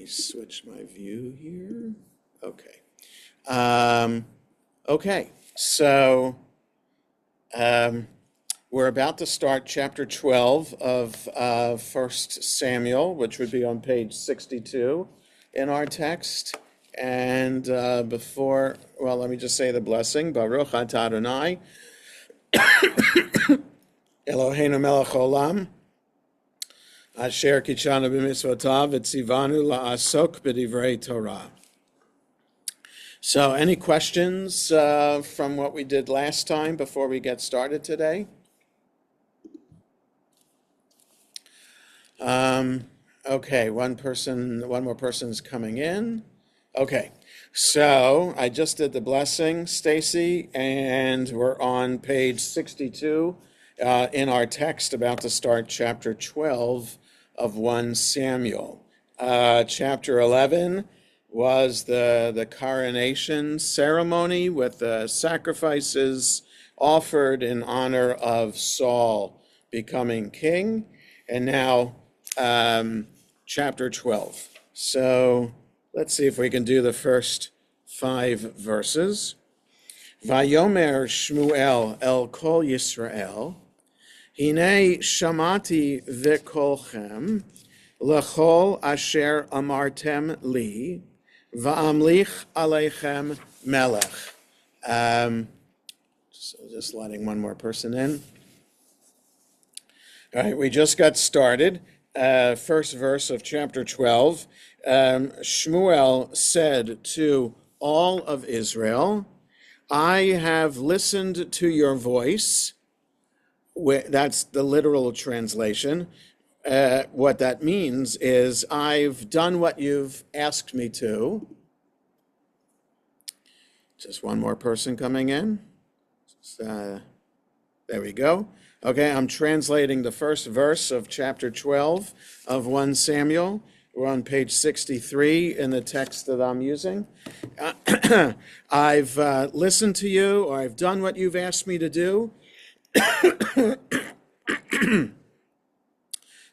me switch my view here. Okay. Um, okay, so we're about to start chapter 12 of 1 Samuel, which would be on page 62 in our text. And let me just say the blessing. Baruch atah Adonai, Eloheinu melech olam, asher kitshanu b'mitzvotav v'tzivanu la'asok b'divrei Torah. So any questions from what we did last time before we get started today? Okay, one more person's coming in. Okay, so I just did the blessing, Stacy, and we're on page 62 in our text, about to start chapter 12 of 1 Samuel. Chapter 11 was the coronation ceremony with the sacrifices offered in honor of Saul becoming king. And now chapter 12. So let's see if we can do the first 5 verses. Vayomer Shmuel el kol Yisrael, Hine shamati v'kolchem, lechol asher amartem li, va'amlich aleichem melech. So just letting one more person in. All right, we just got started. First verse of chapter 12. Shmuel said to all of Israel, I have listened to your voice. That's the literal translation. What that means is I've done what you've asked me to. Just one more person coming in. There we go. Okay, I'm translating the first verse of chapter 12 of 1 Samuel. We're on page 63 in the text that I'm using. I've listened to you, or I've done what you've asked me to do.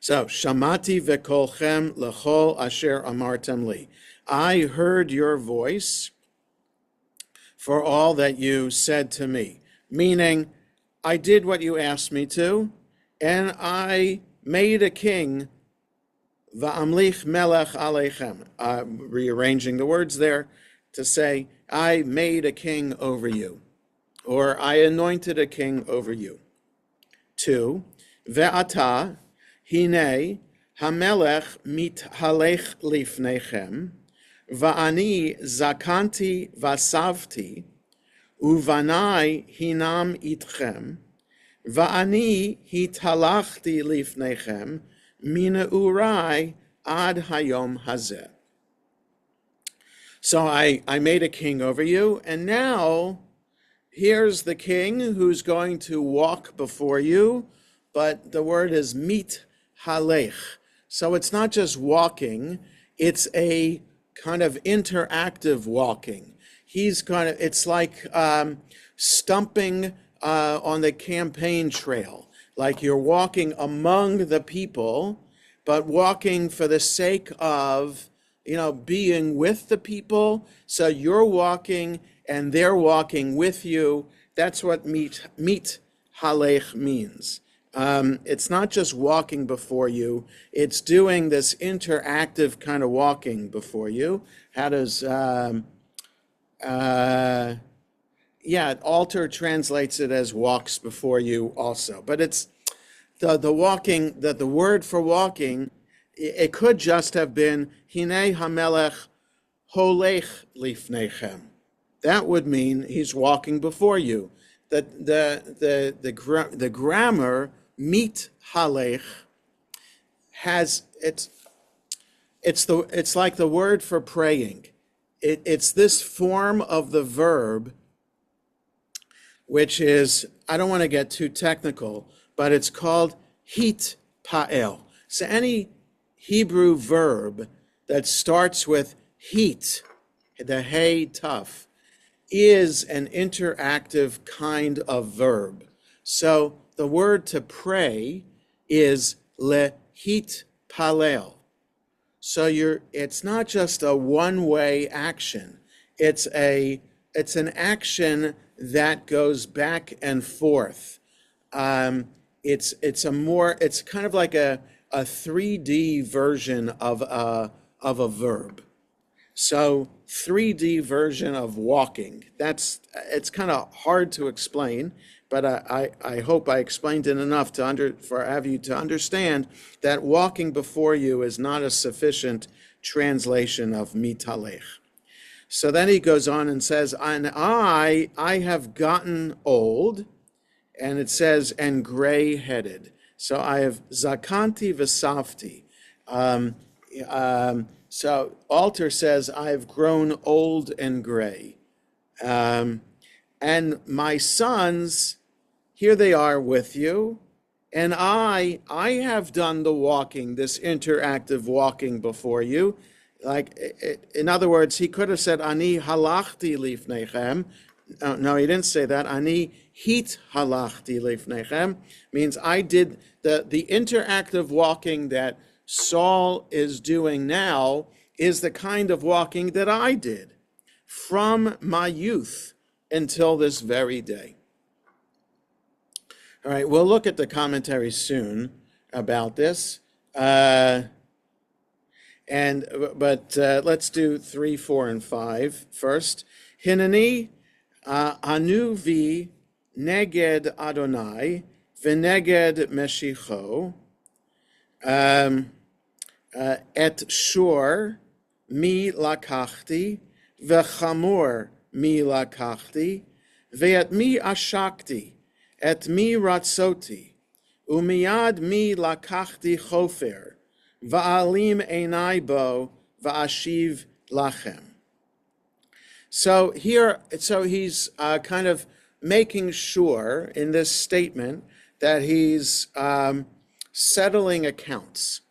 So, Shamati v'kolchem lechol asher amartem li. I heard your voice for all that you said to me, meaning I did what you asked me to, and I made a king, va'amlich melech aleichem. Rearranging the words there to say, I made a king over you, or I anointed a king over you. 2, ve'ata hine hamelech mithalech lifnechem, va'ani zakanti vasavti, Uvanai hinam itchem, va'ani hitalachti lifnechem, mina urai ad hayom hazeh. So I made a king over you, and now here's the king who's going to walk before you, but the word is mit halech. So it's not just walking, it's a kind of interactive walking. It's like stumping on the campaign trail, like you're walking among the people, but walking for the sake of, being with the people. So you're walking and they're walking with you. That's what mit halech means. It's not just walking before you, it's doing this interactive kind of walking before you. How does... Alter translates it as walks before you also. But it's the walking, the word for walking, it could just have been Hine hamelech holech lifnechem. That would mean he's walking before you. The grammar mit halech has it's like the word for praying. It's this form of the verb, which is, I don't want to get too technical, but it's called hit pa'el. So any Hebrew verb that starts with heat, the hey tough, is an interactive kind of verb. So the word to pray is lehit palel. So it's not just a one-way action. It's an action that goes back and forth. It's kind of like a 3D version of a verb. So 3D version of walking. It's kind of hard to explain, but I hope I explained it enough for have you to understand that walking before you is not a sufficient translation of mitalech. So then he goes on and says, and I have gotten old, and it says, and gray-headed. So I have zakanti v'safti. So Alter says, I've grown old and gray. And my sons, here they are with you. And I have done the walking, this interactive walking before you. In other words, he could have said, Ani halachti lifnechem. No, he didn't say that. Ani hit halachti lifnechem means I did the interactive walking that Saul is doing now is the kind of walking that I did from my youth until this very day. All right, we'll look at the commentary soon about this. But let's do 3, 4, and 5 first. Hinani anu vi neged Adonai v'neged Meshicho et shur mi lakachti v'chamor mi lakachti ve'et mi ashakti et mi ratzoti umiyad mi lakachti chofer va'alim einai bo va'ashiv lachem. So he's kind of making sure in this statement that he's settling accounts.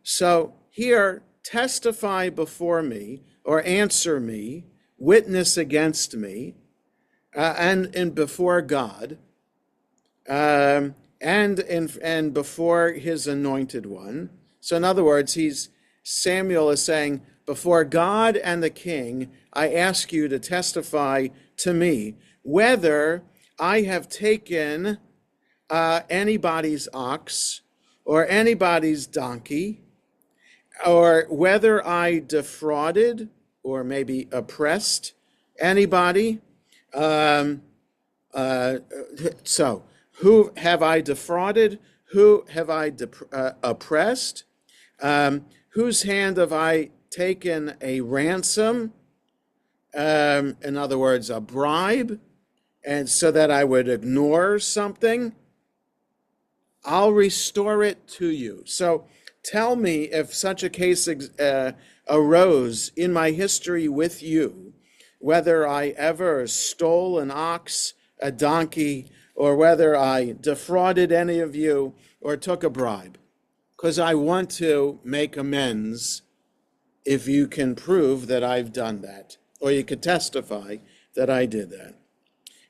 So here, testify before me or answer me, witness against me, and before God, and before his anointed one. So in other words, Samuel is saying, before God and the king, I ask you to testify to me whether I have taken anybody's ox or anybody's donkey, or whether I defrauded or maybe oppressed anybody. So who have I defrauded? Who have I oppressed? Whose hand have I taken a ransom? In other words, a bribe, and so that I would ignore something? I'll restore it to you. So tell me if such a case arose in my history with you, whether I ever stole an ox, a donkey, or whether I defrauded any of you or took a bribe, because I want to make amends if you can prove that I've done that, or you could testify that I did that.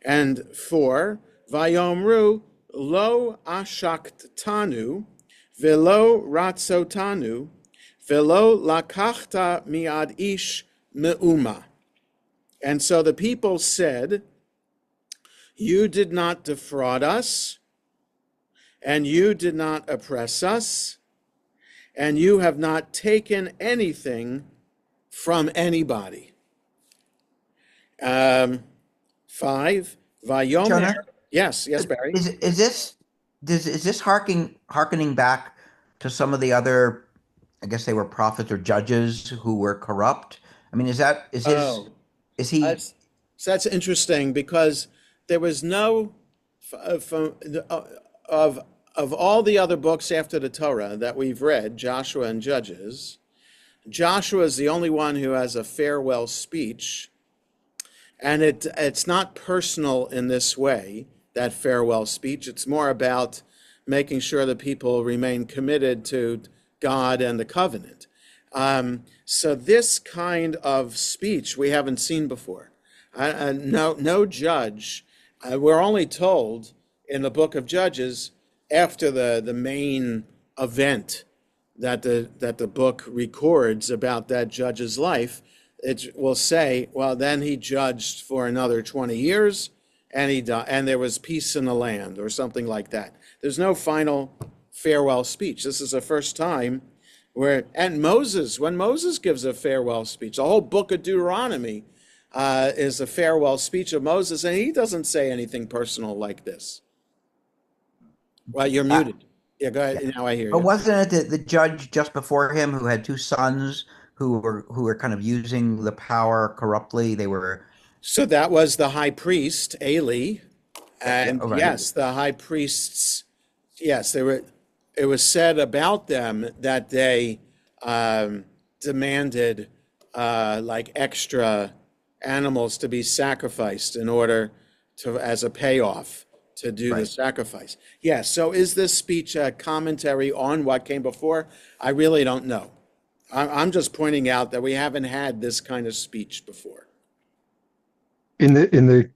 And 4, Vayomru lo ashaktanu velo ratzotanu velo lakachta miad ish meuma. And so the people said, you did not defraud us, and you did not oppress us, and you have not taken anything from anybody. 5, Vayomer. Jonah? Yes, Barry. Is this harkening back to some of the other, I guess they were prophets or judges who were corrupt? I mean, is he? So that's interesting because there was no of all the other books after the Torah that we've read, Joshua and Judges. Joshua is the only one who has a farewell speech, and it's not personal in this way, that farewell speech. It's more about making sure that people remain committed to God and the covenant. So this kind of speech we haven't seen before. No judge. We're only told in the book of Judges after the main event that the book records about that judge's life, it will say, well, then he judged for another 20 years and he died, and there was peace in the land, or something like that. There's no final farewell speech. This is the first time and Moses, when Moses gives a farewell speech, the whole book of Deuteronomy is a farewell speech of Moses, and he doesn't say anything personal like this. Well, you're muted. Yeah, go ahead. Yeah. Now I hear But you. wasn't it the judge just before him who had two sons who were kind of using the power corruptly? They were So that was the high priest, Eli, yeah, and oh, right. yes, the high priests, yes, they were. It was said about them that they demanded like extra animals to be sacrificed in order to, as a payoff, to do the Right. sacrifice. Yeah, so is this speech a commentary on what came before? I really don't know. I'm just pointing out that we haven't had this kind of speech before. In the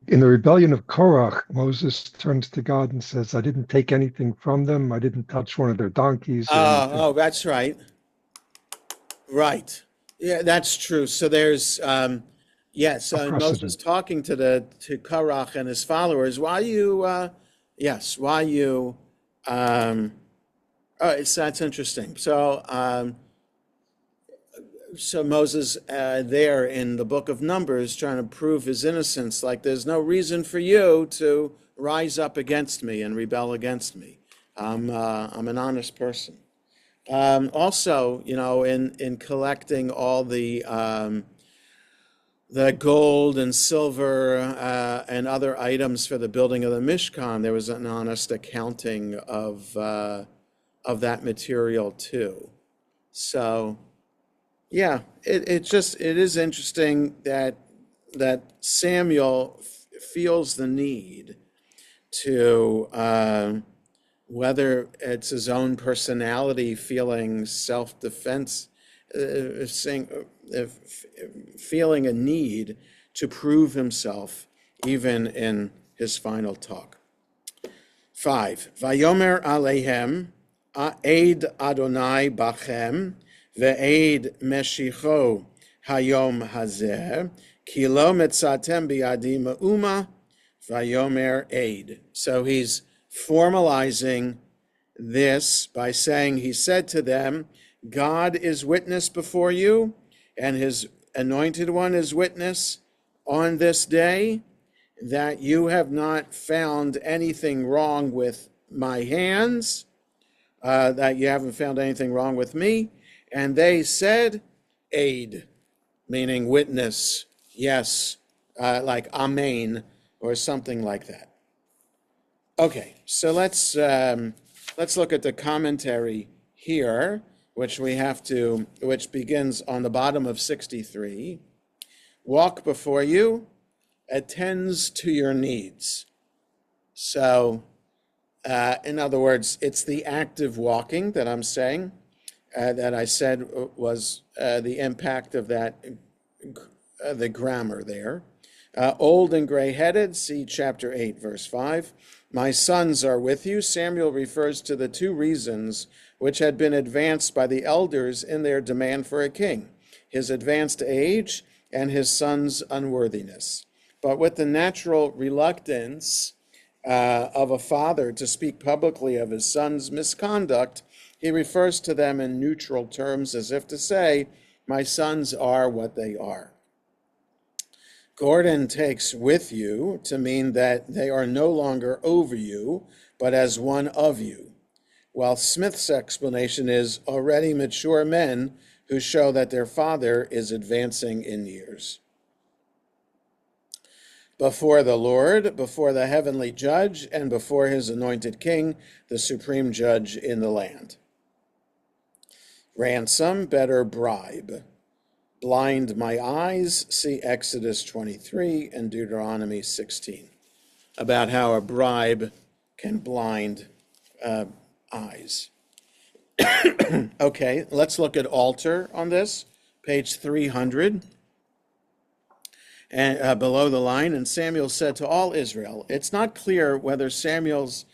rebellion of Korach, Moses turns to God and says, "I didn't take anything from them. I didn't touch one of their donkeys or anything." Oh, that's right. Right. Yeah, that's true. So there's yes, A Moses precedent. talking to Korach and his followers. Why you yes, why you oh, that's interesting. So Moses there in the book of Numbers trying to prove his innocence, like there's no reason for you to rise up against me and rebel against me. I'm an honest person. Also, you know, in collecting all the gold and silver and other items for the building of the Mishkan, there was an honest accounting of that material too. So, yeah, it is interesting that Samuel feels the need to whether it's his own personality feeling self-defense, feeling a need to prove himself even in his final talk. 5. Vayomer aleihem, Aid Adonai bachem, ve'ed meshicho hayom hazeh, ki lo metzatem biadi ma'uma, vayomer aid. So he's formalizing this by saying, he said to them, God is witness before you, and his anointed one is witness on this day, that you have not found anything wrong with my hands, that you haven't found anything wrong with me. And they said, aid, meaning witness, yes, like amen, or something like that. Okay, so let's look at the commentary here, which begins on the bottom of 63. Walk before you, attends to your needs. So, in other words, it's the active walking that I'm saying, that I said was the impact of that, the grammar there. Old and gray-headed, see chapter 8, verse 5. My sons are with you. Samuel refers to the two reasons which had been advanced by the elders in their demand for a king: his advanced age and his son's unworthiness. But with the natural reluctance of a father to speak publicly of his son's misconduct, he refers to them in neutral terms, as if to say, my sons are what they are. Gordon takes with you to mean that they are no longer over you, but as one of you, while Smith's explanation is already mature men who show that their father is advancing in years. Before the Lord, before the heavenly judge, and before his anointed king, the supreme judge in the land. Ransom, better bribe. Blind my eyes, see Exodus 23 and Deuteronomy 16, about how a bribe can blind eyes. Okay, let's look at altar on this, page 300. And below the line, and Samuel said to all Israel. It's not clear whether Samuel's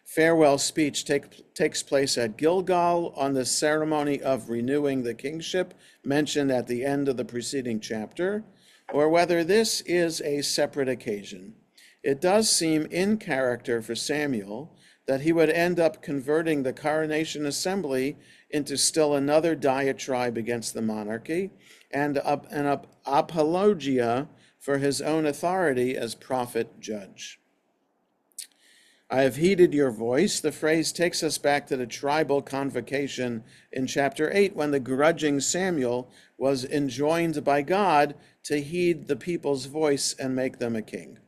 farewell speech takes place at Gilgal on the ceremony of renewing the kingship mentioned at the end of the preceding chapter, or whether this is a separate occasion. It does seem in character for Samuel that he would end up converting the coronation assembly into still another diatribe against the monarchy and an apologia for his own authority as prophet judge. I have heeded your voice. The phrase takes us back to the tribal convocation in chapter 8 when the grudging Samuel was enjoined by God to heed the people's voice and make them a king.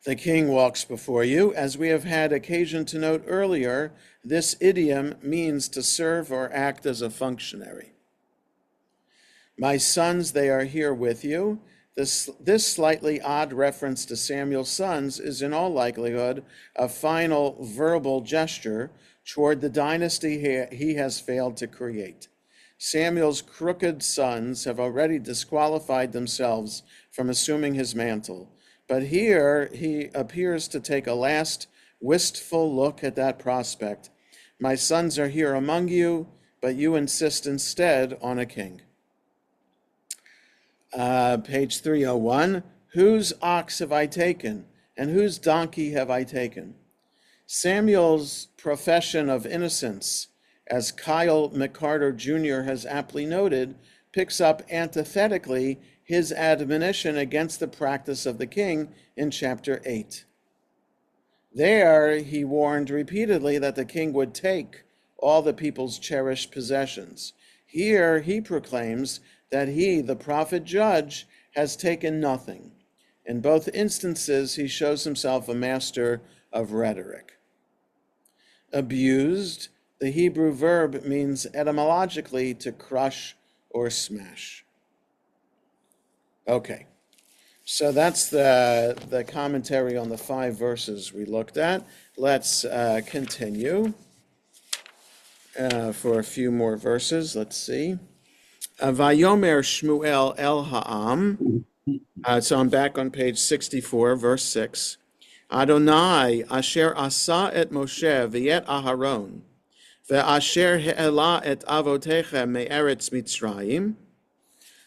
The king walks before you. As we have had occasion to note earlier, this idiom means to serve or act as a functionary. My sons, they are here with you. This slightly odd reference to Samuel's sons is in all likelihood a final verbal gesture toward the dynasty he has failed to create. Samuel's crooked sons have already disqualified themselves from assuming his mantle, but here he appears to take a last wistful look at that prospect. My sons are here among you, but you insist instead on a king. Page 301, whose ox have I taken, and whose donkey have I taken? Samuel's profession of innocence, as Kyle McCarter Jr. has aptly noted, picks up antithetically his admonition against the practice of the king in chapter 8. There, he warned repeatedly that the king would take all the people's cherished possessions. Here, he proclaims that he, the prophet judge, has taken nothing. In both instances, he shows himself a master of rhetoric. Abused, the Hebrew verb means etymologically to crush or smash. Okay, so that's the commentary on the 5 verses we looked at. Let's continue for a few more verses. Let's see. Vayomer Shmuel el ha'am. So I'm back on page 64, verse 6. Adonai asher asa et Moshe v'et Aharon ve'asher he'ela et avotechem me'eretz Mitzrayim.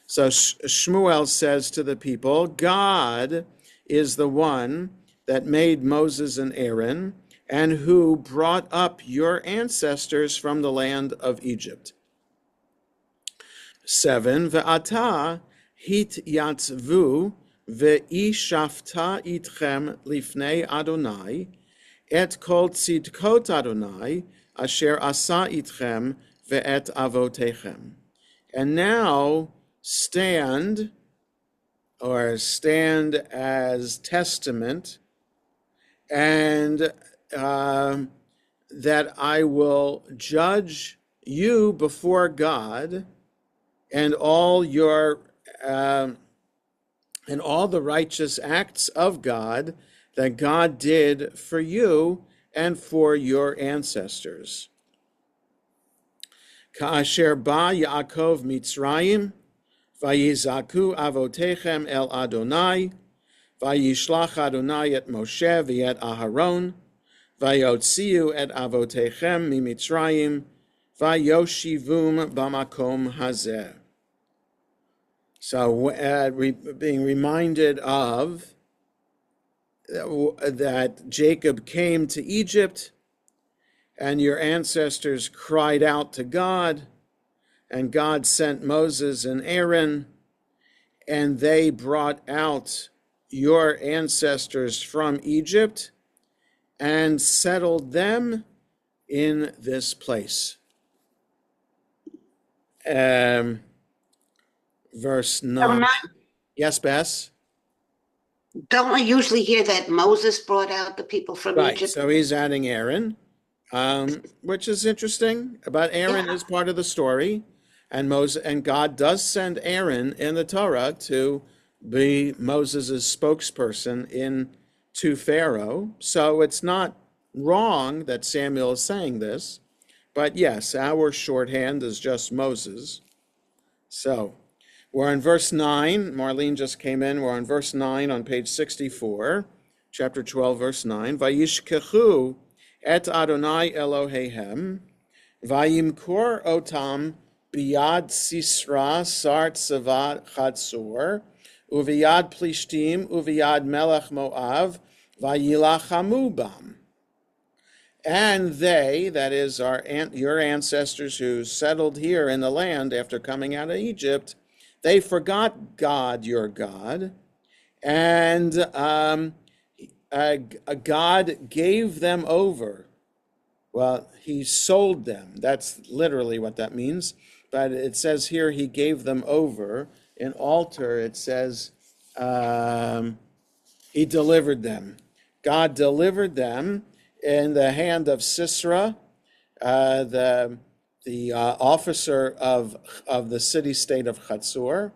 So Shmuel says to the people, God is the one that made Moses and Aaron and who brought up your ancestors from the land of Egypt. 7. Ve'ata hit yatzvu ve'ishafta itchem lifnei Adonai et kol tzidkot Adonai asher asa itchem ve'et avotechem. And now stand as testament, and that I will judge you before God and all your and all the righteous acts of God that God did for you and for your ancestors. Ka'asher ba Yaakov Mitzrayim, vayizaku avotechem el Adonai, vayishlach Adonai et Moshe v'et Aharon, vayotziu et avotechem mi Mitzrayim, vayoshivum bamakom hazeh. So being reminded of that Jacob came to Egypt and your ancestors cried out to God, and God sent Moses and Aaron, and they brought out your ancestors from Egypt and settled them in this place. Verse 9. Yes, Bess? Don't we usually hear that Moses brought out the people from Right, Egypt? so he's adding Aaron, which is interesting. But Aaron is part of the story, and God does send Aaron in the Torah to be Moses' spokesperson to Pharaoh. So it's not wrong that Samuel is saying this, but yes, our shorthand is just Moses. So we're in verse 9. Marlene just came in. We're on verse 9 on page 64, chapter 12, verse 9, Vayishkechu et Adonai Elohehem, Vayimkor otam biyad Sisra sar tzavat chatzor, uviyad Plishtim, uviyad Melech Moav, Vayilachamu bam. And they, that is your ancestors who settled here in the land after coming out of Egypt, they forgot God, your God, and God gave them over. Well, he sold them. That's literally what that means. But it says here he gave them over. In altar, it says he delivered them. God delivered them in the hand of Sisera, the officer of the city-state of Chatzor,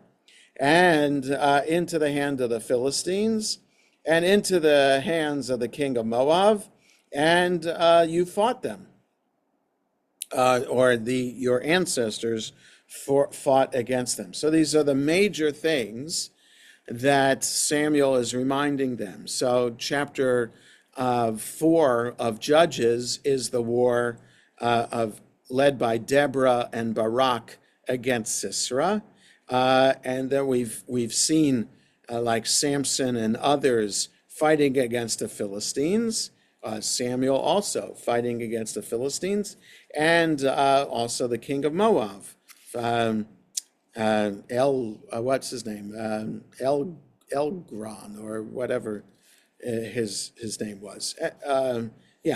and into the hand of the Philistines, and into the hands of the king of Moab, and you fought them, or your ancestors fought against them. So these are the major things that Samuel is reminding them. So chapter 4 of Judges is the war led by Deborah and Barak against Sisera, and then we've seen like Samson and others fighting against the Philistines. Samuel also fighting against the Philistines, and also the king of Moab. What's his name? Elgron or whatever his name was.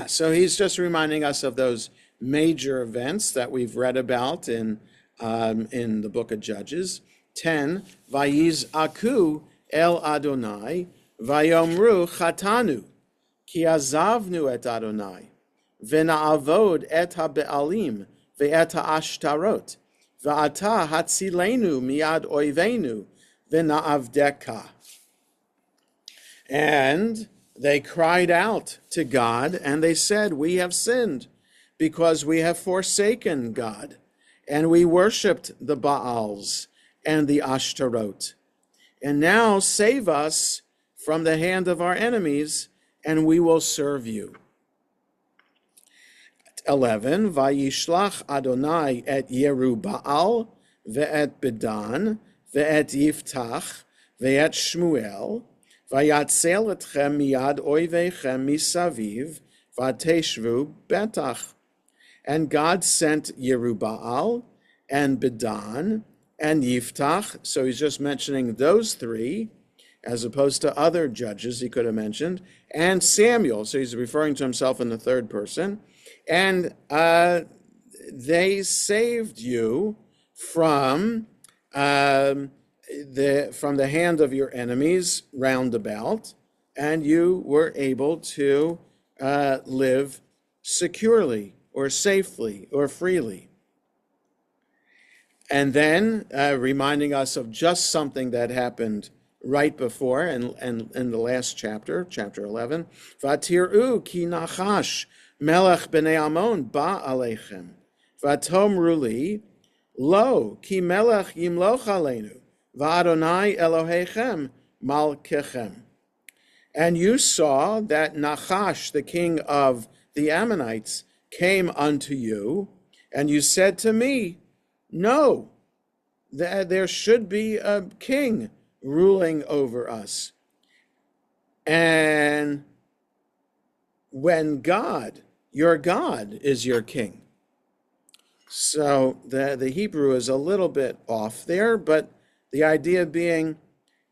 So he's just reminding us of those major events that we've read about in the book of Judges. 10, Vayiz Aku El Adonai, Vayomru Chatanu, Ki azavnu et Adonai, V'na'avod et ha'be'alim, ve'et ha'ashtarot, V'ata hatzilenu miad oivenu, V'na'avdeka. And they cried out to God, and they said, we have sinned, because we have forsaken God, and we worshipped the Baals and the Ashtarot. And now save us from the hand of our enemies, and we will serve you. 11, Vayishlach Adonai et Yerubaal, ve'et Bedan, ve'et Yiftach, ve'et Shmuel, vayatzel etchem miyad oivechem misaviv, vateshvu betach. And God sent Yerubaal and Bedan and Yiftach. So he's just mentioning those three, as opposed to other judges he could have mentioned, and Samuel. So he's referring to himself in the third person. And they saved you from the hand of your enemies round about, and you were able to live securely or safely or freely. And then reminding us of just something that happened right before and in the last chapter, chapter 11. Vatiru ki Nachash melech b'nei Ammon ba aleichem. Vatomru li lo ki melech yimloch aleinu. Va'adonai Elohechem malkechem. And you saw that Nachash, the king of the Ammonites, came unto you, and you said to me, no, there should be a king ruling over us. And when God, your God, is your king. So the Hebrew is a little bit off there, but the idea being,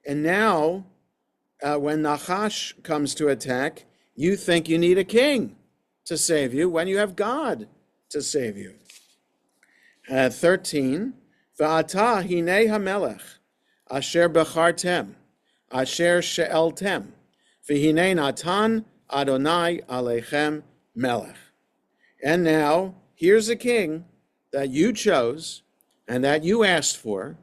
and now when Nachash comes to attack, you think you need a king to save you when you have God to save you. 13, Va'ata hinei hamelech, asher bechartem, asher she'eltem, v'hinei natan Adonai aleichem melech. And now, here's a king that you chose and that you asked for,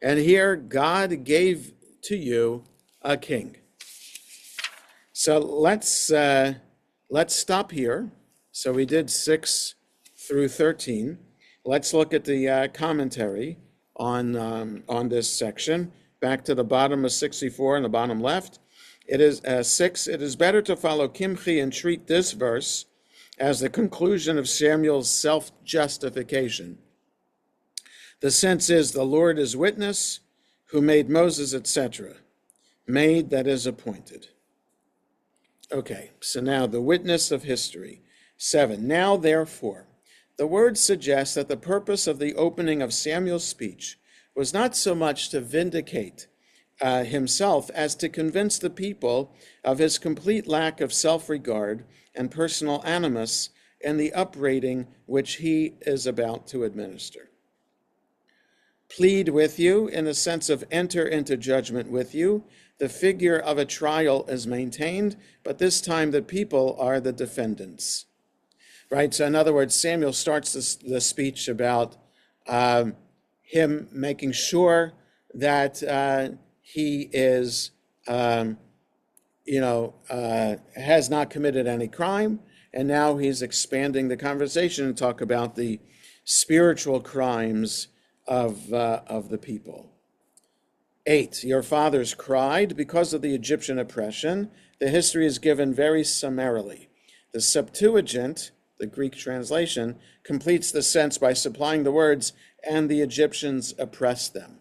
and here God gave to you a king. So let's stop here. So we did 6 through 13. Let's look at the commentary on this section. Back to the bottom of 64 in the bottom left. It is 6. It is better to follow Kimchi and treat this verse as the conclusion of Samuel's self-justification. The sense is, the Lord is witness, who made Moses, etc. Made, that is, appointed. Okay, so now the witness of history. 7. Now, therefore, the word suggests that the purpose of the opening of Samuel's speech was not so much to vindicate himself as to convince the people of his complete lack of self-regard and personal animus in the uprating which he is about to administer. Plead with you, in the sense of enter into judgment with you. The figure of a trial is maintained, but this time the people are the defendants. Right? So in other words, Samuel starts the speech about him making sure that he is, has not committed any crime, and now he's expanding the conversation and talk about the spiritual crimes of the people. 8, your fathers cried because of the Egyptian oppression. The history is given very summarily. The Septuagint, the Greek translation, completes the sense by supplying the words, and the Egyptians oppressed them.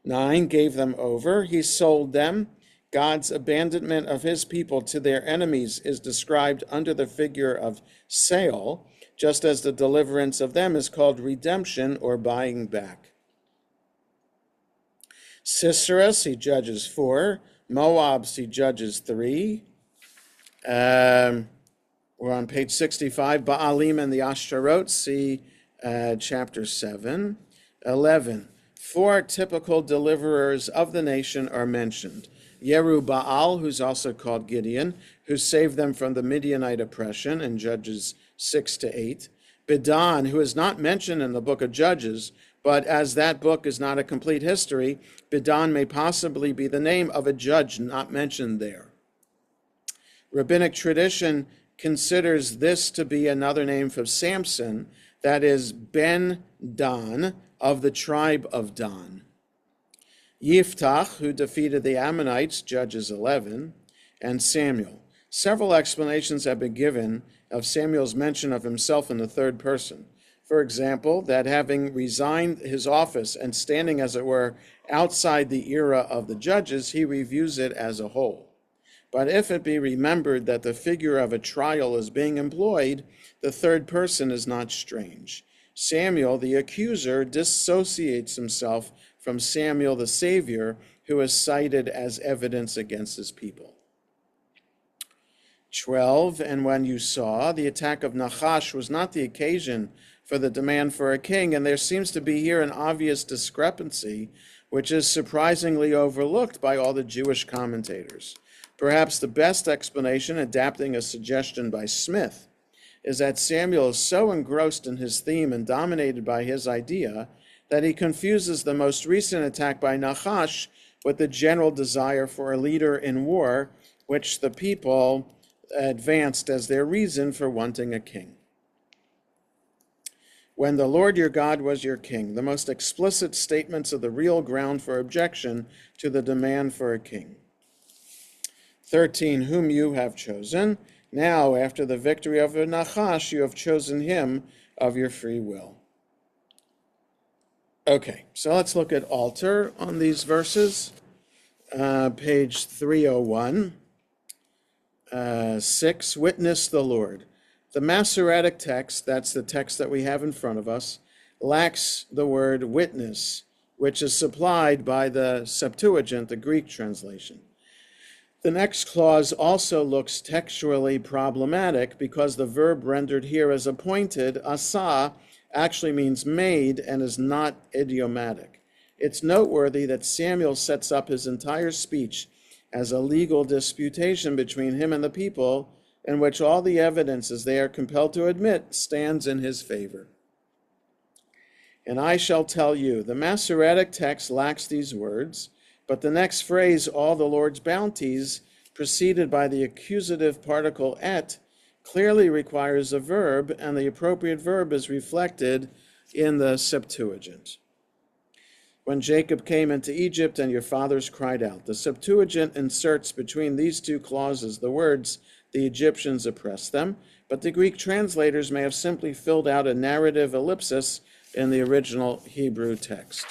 9, gave them over. He sold them. God's abandonment of his people to their enemies is described under the figure of sale, just as the deliverance of them is called redemption or buying back. Sisera, see Judges 4. Moab, see Judges 3. We're on page 65. Baalim and the Ashtarot, see chapter 7. 11. 4 typical deliverers of the nation are mentioned. Yerubbaal, who's also called Gideon, who saved them from the Midianite oppression in Judges 6-8. Bedan, who is not mentioned in the book of Judges, but as that book is not a complete history, Bedan may possibly be the name of a judge not mentioned there. Rabbinic tradition considers this to be another name for Samson, that is Ben Dan, of the tribe of Dan. Yiftach, who defeated the Ammonites, Judges 11, and Samuel. Several explanations have been given of Samuel's mention of himself in the third person. For example, that having resigned his office and standing, as it were, outside the era of the judges, he reviews it as a whole. But if it be remembered that the figure of a trial is being employed, the third person is not strange. Samuel, the accuser, dissociates himself from Samuel, the Savior, who is cited as evidence against his people. 12, and when you saw, the attack of Nachash was not the occasion for the demand for a king, and there seems to be here an obvious discrepancy, which is surprisingly overlooked by all the Jewish commentators. Perhaps the best explanation, adapting a suggestion by Smith, is that Samuel is so engrossed in his theme and dominated by his idea that he confuses the most recent attack by Nachash with the general desire for a leader in war, which the people advanced as their reason for wanting a king. When the Lord your God was your king, the most explicit statements of the real ground for objection to the demand for a king. 13, whom you have chosen. Now, after the victory over Nachash, you have chosen him of your free will. Okay, so let's look at altar on these verses. Page 301. 6, witness the Lord. The Masoretic text, that's the text that we have in front of us, lacks the word witness, which is supplied by the Septuagint, the Greek translation. The next clause also looks textually problematic because the verb rendered here as appointed, asa, actually means made and is not idiomatic. It's noteworthy that Samuel sets up his entire speech as a legal disputation between him and the people, in which all the evidence, as they are compelled to admit, stands in his favor. And I shall tell you, the Masoretic text lacks these words, but the next phrase, all the Lord's bounties, preceded by the accusative particle et, clearly requires a verb, and the appropriate verb is reflected in the Septuagint. when Jacob came into Egypt and your fathers cried out. The Septuagint inserts between these two clauses the words, the Egyptians oppressed them, but the Greek translators may have simply filled out a narrative ellipsis in the original Hebrew text.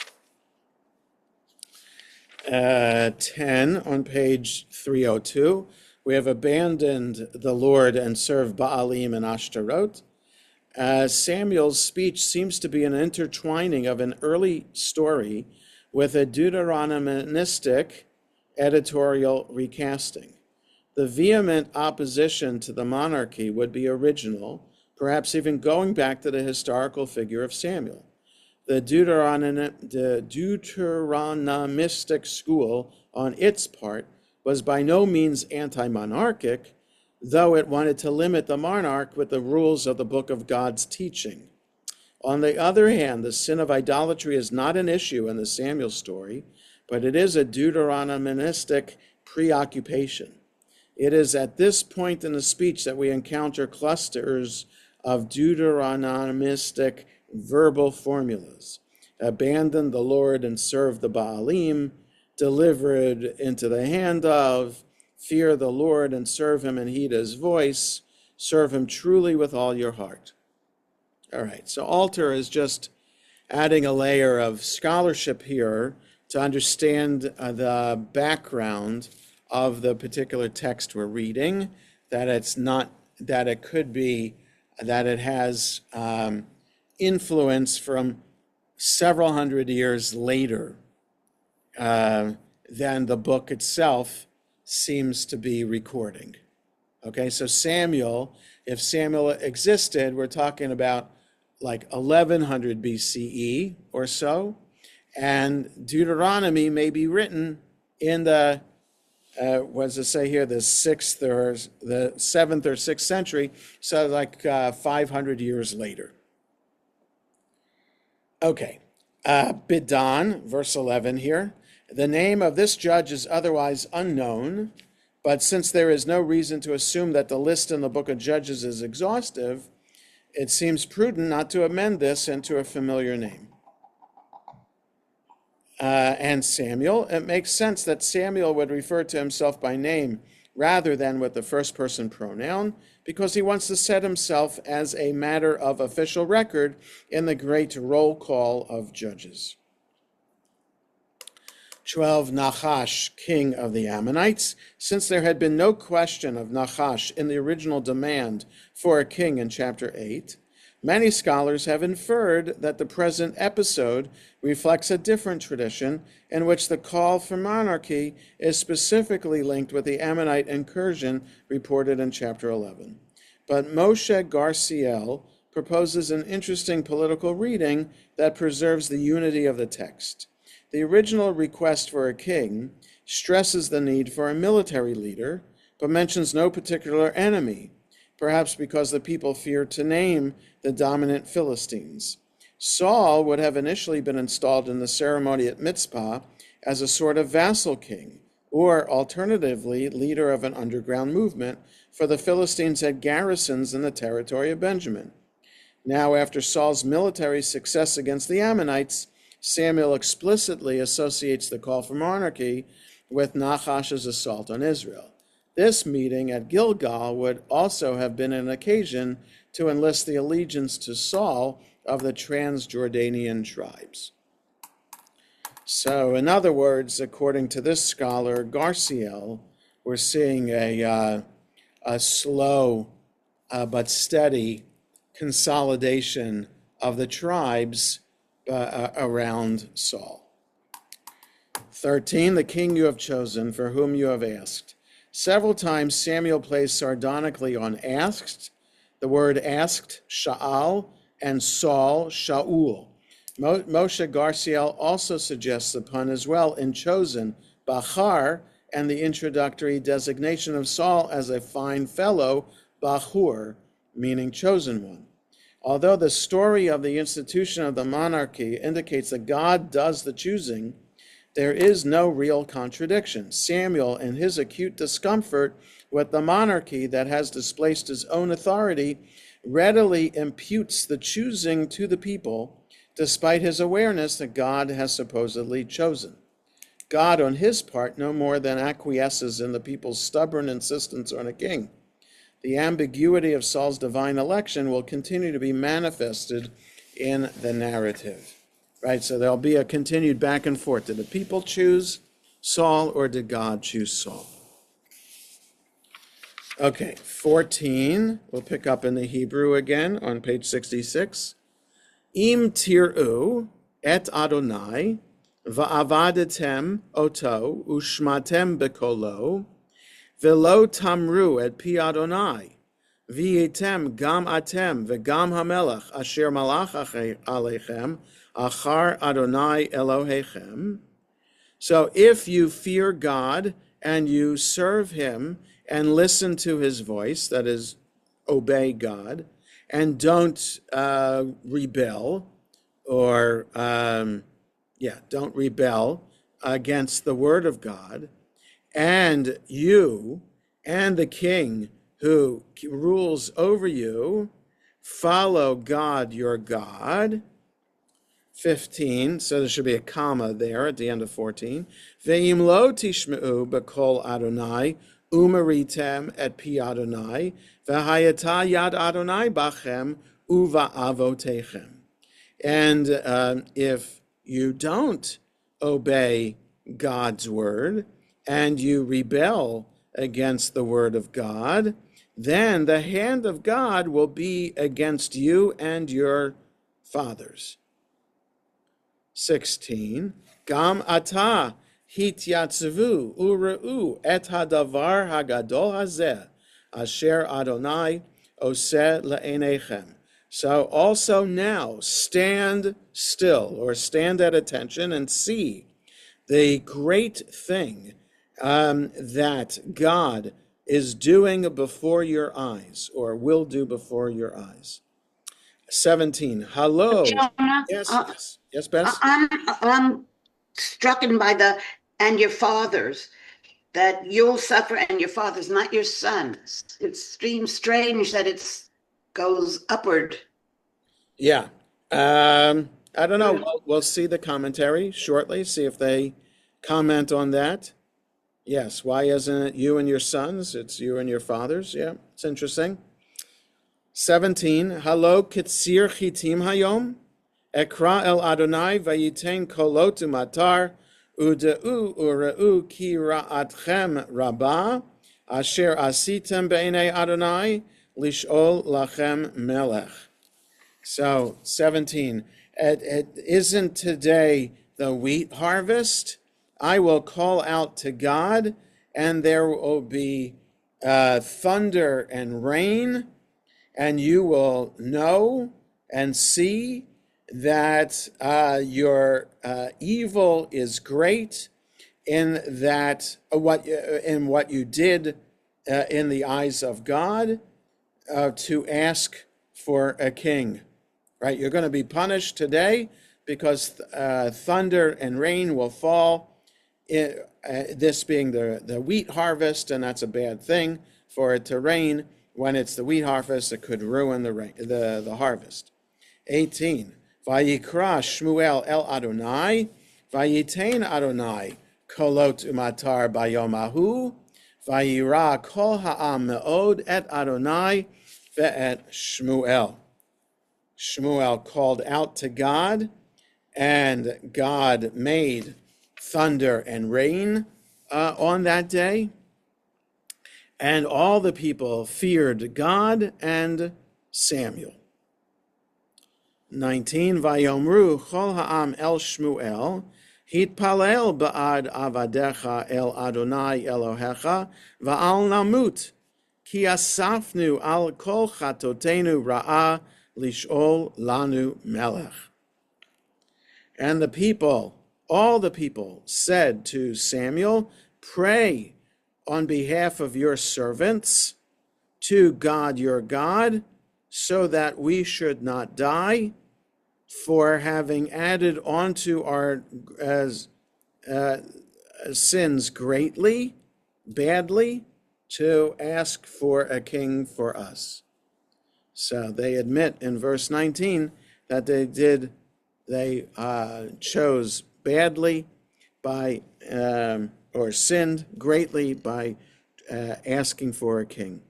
10 on page 302, we have abandoned the Lord and served Baalim and Ashtaroth. Samuel's speech seems to be an intertwining of an early story with a Deuteronomistic editorial recasting. The vehement opposition to the monarchy would be original, perhaps even going back to the historical figure of Samuel. The Deuteronomistic school, on its part, was by no means anti-monarchic, though it wanted to limit the monarch with the rules of the book of God's teaching. On the other hand, the sin of idolatry is not an issue in the Samuel story, but it is a Deuteronomistic preoccupation. It is at this point in the speech that we encounter clusters of Deuteronomistic verbal formulas. Abandon the Lord and serve the Baalim, delivered into the hand of, fear the Lord and serve him and heed his voice, serve him truly with all your heart. All right, so Alter is just adding a layer of scholarship here to understand the background of the particular text we're reading, that it's not, that it could be, that it has influence from several hundred years later than the book itself seems to be recording. Okay, so Samuel, if Samuel existed, we're talking about like 1100 BCE or so, and Deuteronomy may be written in the, what does it say here, the 7th or 6th century, so like 500 years later. Okay, Bidan, verse 11 here. The name of this judge is otherwise unknown, but since there is no reason to assume that the list in the book of Judges is exhaustive, it seems prudent not to amend this into a familiar name. And Samuel, it makes sense that Samuel would refer to himself by name rather than with the first person pronoun, because he wants to set himself as a matter of official record in the great roll call of Judges. 12, Nahash, king of the Ammonites. Since there had been no question of Nahash in the original demand for a king in chapter 8, many scholars have inferred that the present episode reflects a different tradition in which the call for monarchy is specifically linked with the Ammonite incursion reported in chapter 11. But Moshe Garciel proposes an interesting political reading that preserves the unity of the text. The original request for a king stresses the need for a military leader, but mentions no particular enemy, perhaps because the people feared to name the dominant Philistines. Saul would have initially been installed in the ceremony at Mitzpah as a sort of vassal king, or alternatively, leader of an underground movement, for the Philistines had garrisons in the territory of Benjamin. Now, after Saul's military success against the Ammonites, Samuel explicitly associates the call for monarchy with Nachash's assault on Israel. This meeting at Gilgal would also have been an occasion to enlist the allegiance to Saul of the Transjordanian tribes. So, in other words, according to this scholar, Garciel, we're seeing a slow but steady consolidation of the tribes around Saul. 13, the king you have chosen, for whom you have asked. Several times Samuel plays sardonically on asked, the word asked, Sha'al, and Saul, Shaul. Moshe Garciel also suggests the pun as well in chosen, Bachar, and the introductory designation of Saul as a fine fellow, Bachur, meaning chosen one. Although the story of the institution of the monarchy indicates that God does the choosing, there is no real contradiction. Samuel, in his acute discomfort with the monarchy that has displaced his own authority, readily imputes the choosing to the people, despite his awareness that God has supposedly chosen. God, on his part, no more than acquiesces in the people's stubborn insistence on a king. The ambiguity of Saul's divine election will continue to be manifested in the narrative, right? So there'll be a continued back and forth. Did the people choose Saul or did God choose Saul? Okay, 14, we'll pick up in the Hebrew again on page 66. Im tir'u et Adonai va'avadetem oto ushmatem bekolo velo tamru et pi Adonai v'yetem gam atem v'gam hamelech asher malach alechem achar Adonai Elohechem. So if you fear God and you serve him and listen to his voice, that is, obey God, and don't rebel or, don't rebel against the word of God, and you and the king who rules over you follow God your God. 15, so there should be a comma there at the end of 14. Ve'im lo tishmeu b'kol Adonai umaritem et pi Adonai v'hayata yad Adonai bachem uva'avotechem. And if you don't obey God's word and you rebel against the word of God, then the hand of God will be against you and your fathers. 16, Gam ata hityatzavu ureu et hadavar hagadol hazeh asher Adonai oseh le'enechem. So also now stand still, or stand at attention, and see the great thing that God is doing before your eyes, or will do before your eyes. 17, hello. Jonah, Yes, Bess? I'm struck by and your fathers, that you'll suffer and your fathers, not your sons. It seems strange that it goes upward. Yeah. I don't know. We'll see the commentary shortly, see if they comment on that. Yes. Why isn't it you and your sons? It's you and your fathers. Yeah. It's interesting. 17. Halo kitzir chitim hayom. Ekra el Adonai vayiten kolot umatar udeu ureu ki ra'atchem rabah asher asitem b'einei Adonai lish'ol lachem melech. So 17, it isn't today the wheat harvest? I will call out to God, and there will be thunder and rain, and you will know and see that your evil is great in that what you did in the eyes of God to ask for a king. Right, you're going to be punished today because thunder and rain will fall. This being the wheat harvest, and that's a bad thing for it to rain. When it's the wheat harvest, it could ruin the harvest. 18. Vayikra Shmuel el Adonai, Vayitain Adonai kolot umatar bayomahu, Vayira kol ha'am me'od et Adonai ve'et Shmuel. Shmuel called out to God, and God made thunder and rain on that day. And all the people feared God and Samuel. 19, Vayomru chol ha'am el Shmuel, hitpalel ba'ad avadecha el Adonai Elohecha, va'al namut, ki asafnu al kol chatotenu ra'ah, lish'ol lanu melech. And the people, all the people, said to Samuel, pray on behalf of your servants to God your God, so that we should not die for having added onto our sins greatly, badly, to ask for a king for us. So they admit in verse 19 that they did they chose badly by, or sinned greatly by asking for a king.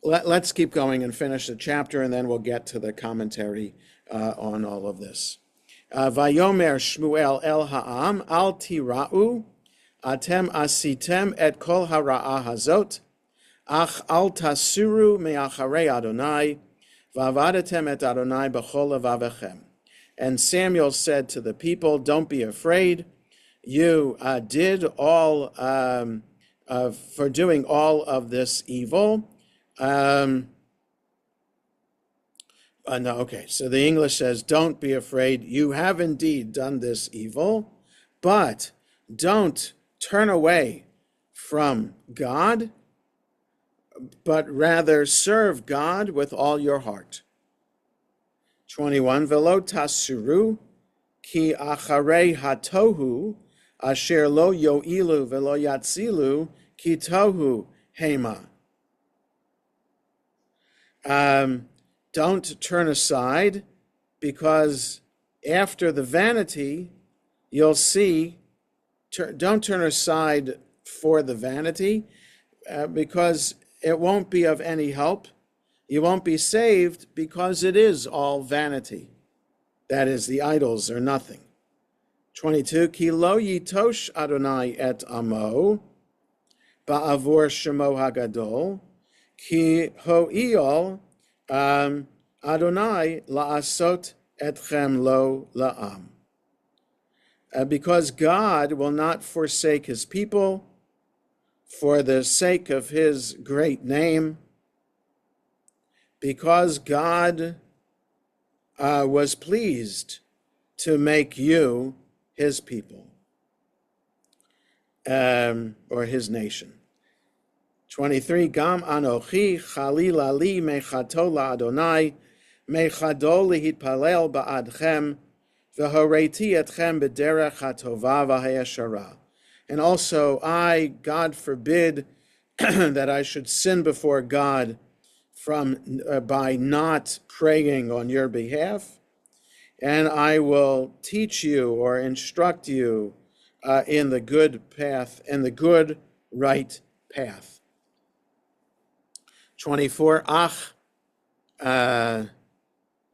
Let's keep going and finish the chapter, and then we'll get to the commentary on all of this. Vayomer Shmuel el ha'am al tira'u atem asitem et kol hara'ah hazot ach al tasuru me'acharei Adonai v'avadetem et Adonai b'chol levavechem. And Samuel said to the people, don't be afraid. You did all for doing all of this evil. So the English says, don't be afraid. You have indeed done this evil, but don't turn away from God, but rather serve God with all your heart. 21, Velo tasuru ki acharei hatohu asher lo yo'ilu velo yatzilu ki tohu hema. Don't turn aside, because after the vanity, you'll see, don't turn aside for the vanity, because it won't be of any help. You won't be saved, because it is all vanity. That is, the idols are nothing. 22, Ki lo yitosh Adonai et amo, ba'avor shemo hagadol, ki ho'il Adonai la'asot etchem lo la'am. Because God will not forsake his people for the sake of his great name, because God was pleased to make you his people, or his nation. 23, Gam anochi chalila li mechato la'Adonai, mechado lihitpalel ba'adchem, v'horeti etchem b'derech hatova v'hayashara. And also I, God forbid, that I should sin before God by not praying on your behalf, and I will teach you or instruct you in the good path, in the good, right path. 24, Ach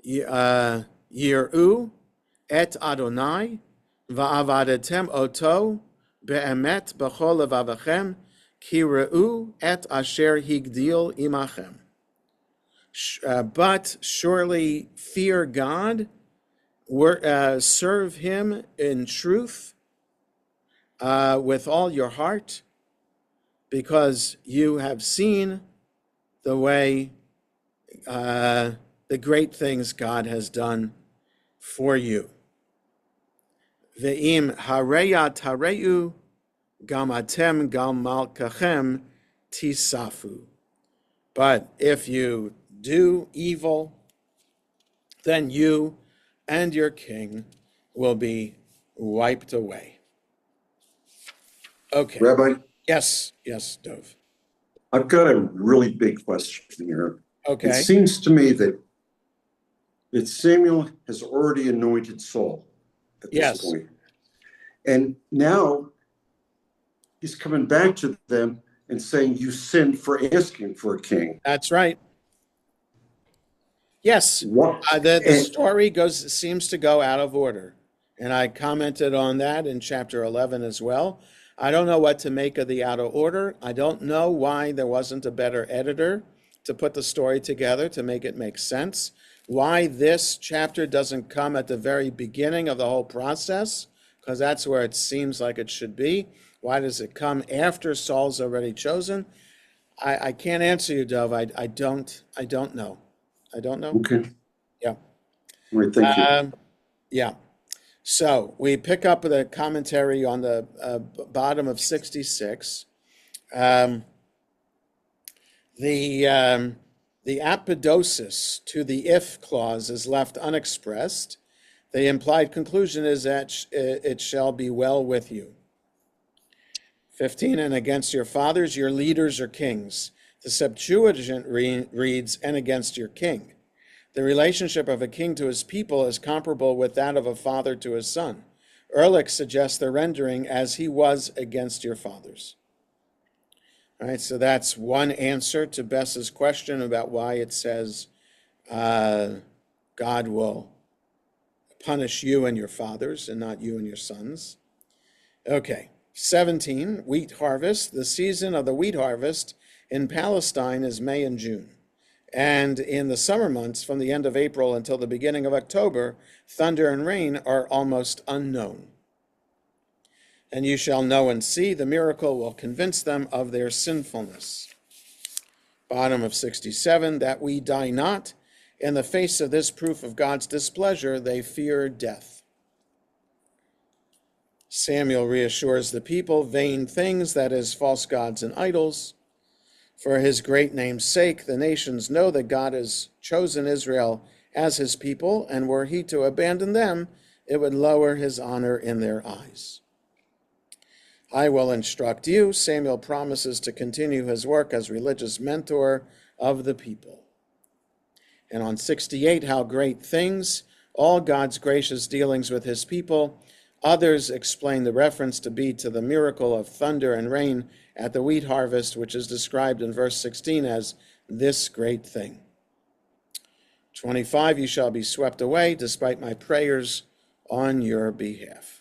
Yir'u et Adonai va'avadetem oto be'emet b'chol levavechem ki re'u et asher higdil imachem. But surely fear God, serve him in truth with all your heart, because you have seen the way, the great things God has done for you. Ve'im hareya tareu gam atem gam malkachem tisafu. But if you do evil, then you and your king will be wiped away. Okay. Rabbi, Yes, Dov. I've got a really big question here. Okay. It seems to me that Samuel has already anointed Saul at this point. And now he's coming back to them and saying, you sinned for asking for a king. That's right. Yes. The story seems to go out of order. And I commented on that in chapter 11 as well. I don't know what to make of the out of order. I don't know why there wasn't a better editor to put the story together to make it make sense. Why this chapter doesn't come at the very beginning of the whole process, because that's where it seems like it should be. Why does it come after Saul's already chosen? I can't answer you, Dov. I don't know. I don't know. Okay. Yeah. All right, thank you. Yeah. So we pick up the commentary on the bottom of 66. The apodosis to the if clause is left unexpressed. The implied conclusion is that it shall be well with you. 15, and against your fathers, your leaders or kings. The Septuagint reads, and against your king. The relationship of a king to his people is comparable with that of a father to his son. Ehrlich suggests the rendering as he was against your fathers. All right, so that's one answer to Bess's question about why it says God will punish you and your fathers and not you and your sons. Okay, 17, wheat harvest. The season of the wheat harvest in Palestine is May and June. And in the summer months, from the end of April until the beginning of October, thunder and rain are almost unknown. And you shall know and see, the miracle will convince them of their sinfulness. Bottom of 67, that we die not. In the face of this proof of God's displeasure, they fear death. Samuel reassures the people, vain things, that is, false gods and idols. For his great name's sake, the nations know that God has chosen Israel as his people, and were he to abandon them, it would lower his honor in their eyes. I will instruct you. Samuel promises to continue his work as religious mentor of the people. And on 68, how great things, all God's gracious dealings with his people. Others explain the reference to be to the miracle of thunder and rain at the wheat harvest, which is described in verse 16 as this great thing. 25, you shall be swept away despite my prayers on your behalf.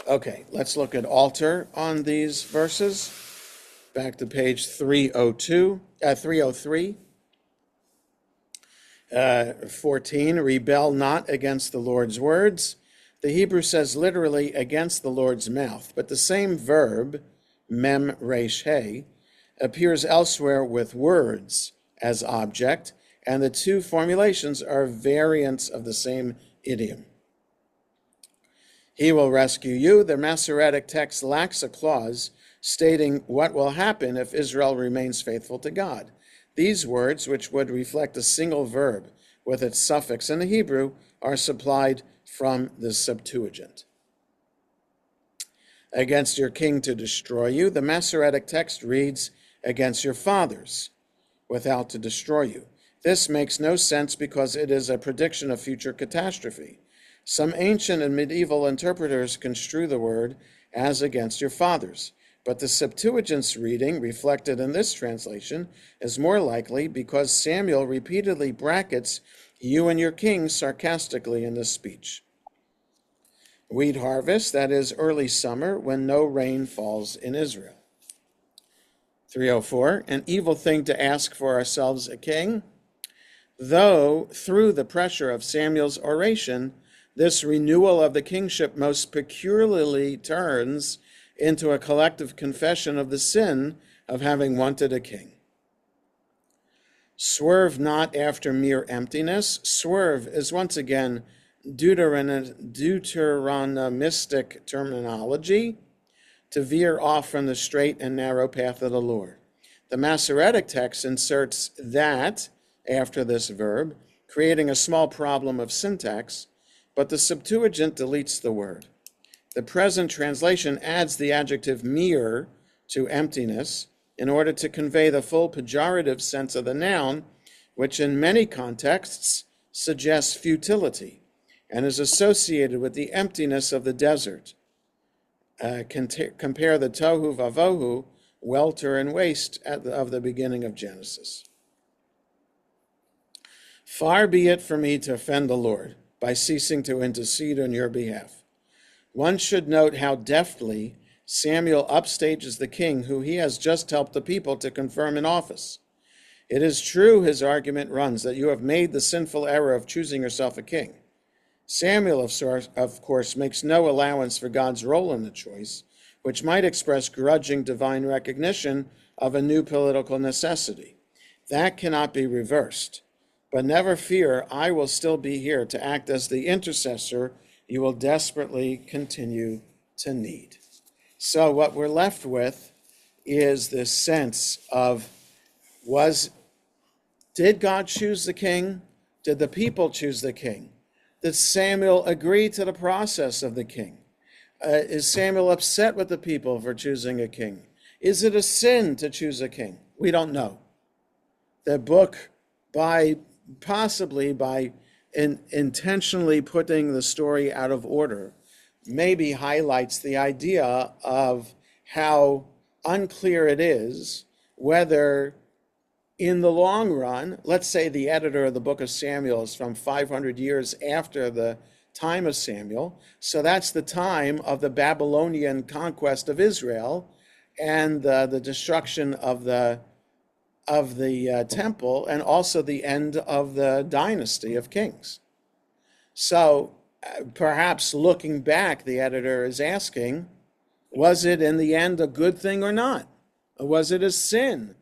Okay, let's look at altar on these verses. Back to page 303. 14, rebel not against the Lord's words. The Hebrew says literally against the Lord's mouth, but the same verb, mem resh he, appears elsewhere with words as object, and the two formulations are variants of the same idiom. He will rescue you. The Masoretic text lacks a clause stating what will happen if Israel remains faithful to God. These words, which would reflect a single verb with its suffix in the Hebrew, are supplied from the Septuagint. Against your king to destroy you, the Masoretic text reads, against your fathers, without to destroy you. This makes no sense because it is a prediction of future catastrophe. Some ancient and medieval interpreters construe the word as against your fathers, but the Septuagint's reading, reflected in this translation, is more likely because Samuel repeatedly brackets you and your king sarcastically in this speech. Wheat harvest, that is early summer when no rain falls in Israel. 304, an evil thing to ask for ourselves a king, though through the pressure of Samuel's oration, this renewal of the kingship most peculiarly turns into a collective confession of the sin of having wanted a king. Swerve not after mere emptiness. Swerve is once again Deuteronomistic terminology to veer off from the straight and narrow path of the Lord. The Masoretic text inserts that after this verb, creating a small problem of syntax, but the Septuagint deletes the word. The present translation adds the adjective mere to emptiness in order to convey the full pejorative sense of the noun, which in many contexts suggests futility and is associated with the emptiness of the desert. Compare the tohu vavohu, welter and waste of the beginning of Genesis. Far be it from me to offend the Lord by ceasing to intercede on your behalf. One should note how deftly Samuel upstages the king who he has just helped the people to confirm in office. It is true, his argument runs, that you have made the sinful error of choosing yourself a king. Samuel, of course, makes no allowance for God's role in the choice, which might express grudging divine recognition of a new political necessity. That cannot be reversed. But never fear, I will still be here to act as the intercessor you will desperately continue to need. So what we're left with is this sense of, did God choose the king? Did the people choose the king? Did Samuel agree to the process of the king? Is Samuel upset with the people for choosing a king? Is it a sin to choose a king? We don't know. The book by possibly by intentionally putting the story out of order, maybe highlights the idea of how unclear it is whether in the long run, let's say the editor of the book of Samuel is from 500 years after the time of Samuel. So that's the time of the Babylonian conquest of Israel and the destruction of the temple, and also the end of the dynasty of kings. So perhaps looking back, the editor is asking, was it in the end a good thing or not? Or was it a sin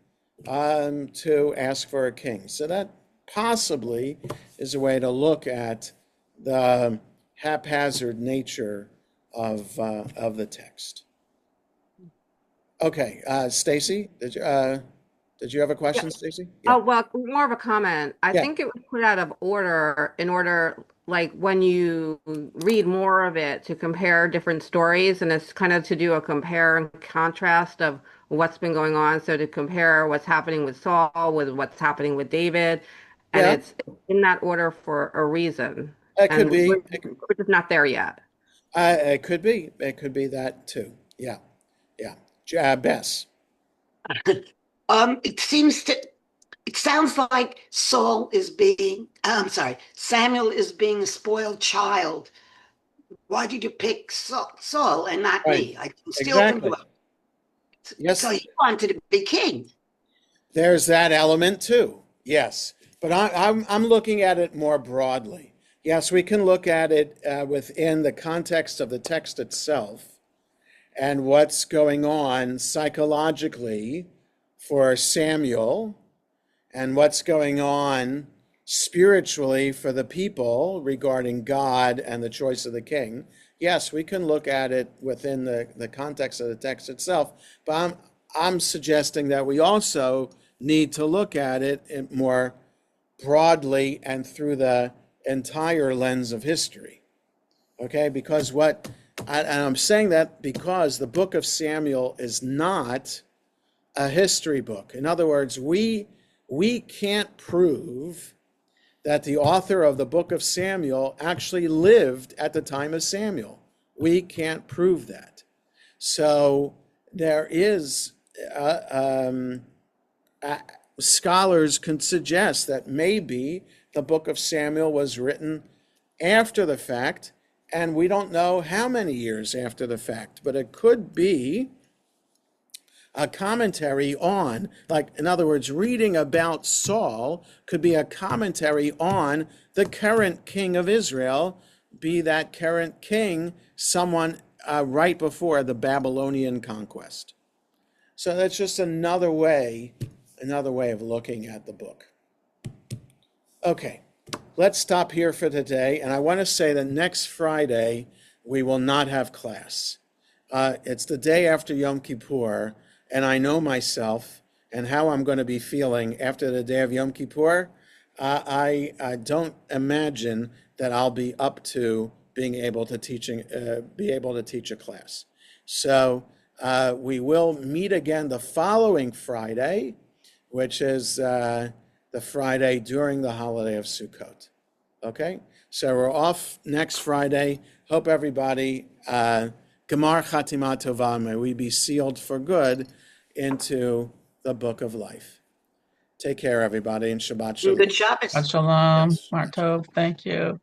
to ask for a king? So that possibly is a way to look at the haphazard nature of the text. Okay, Stacy, did you have a question, Stacy? Oh, well, more of a comment. I Yeah. think it was put out of order in order, like when you read more of it, to compare different stories, and it's kind of to do a compare and contrast of what's been going on. So to compare what's happening with Saul with what's happening with David, and Yeah. it's in that order for a reason. It could And be. we're just not there yet. It could be. It could be that too. Yeah. Bess. It sounds like Samuel is being a spoiled child. Why did you pick Saul and not me? I can steal from Exactly. you. Yes. So he wanted to be king. There's that element too. Yes. But I'm looking at it more broadly. Yes, we can look at it within the context of the text itself and what's going on psychologically for Samuel and what's going on spiritually for the people regarding God and the choice of the king. Yes, we can look at it within the context of the text itself, but I'm suggesting that we also need to look at it more broadly and through the entire lens of history. Okay, because and I'm saying that because the book of Samuel is not a history book. In other words, we can't prove that the author of the book of Samuel actually lived at the time of Samuel. We can't prove that. So there is, scholars can suggest that maybe the book of Samuel was written after the fact, and we don't know how many years after the fact, but it could be a commentary on, like, in other words, reading about Saul could be a commentary on the current king of Israel, be that current king someone right before the Babylonian conquest. So that's just another way of looking at the book. Okay, let's stop here for today. And I want to say that next Friday, we will not have class. It's the day after Yom Kippur, and I know myself and how I'm going to be feeling after the day of Yom Kippur. I don't imagine that I'll be up to being able to teach a class. So we will meet again the following Friday, which is the Friday during the holiday of Sukkot. Okay, so we're off next Friday. Hope everybody, Gemar Chatima Tova, may we be sealed for good into the book of life. Take care, everybody, and Shabbat Shalom. Good Shabbos. Shalom, Yes. Martov. Thank you.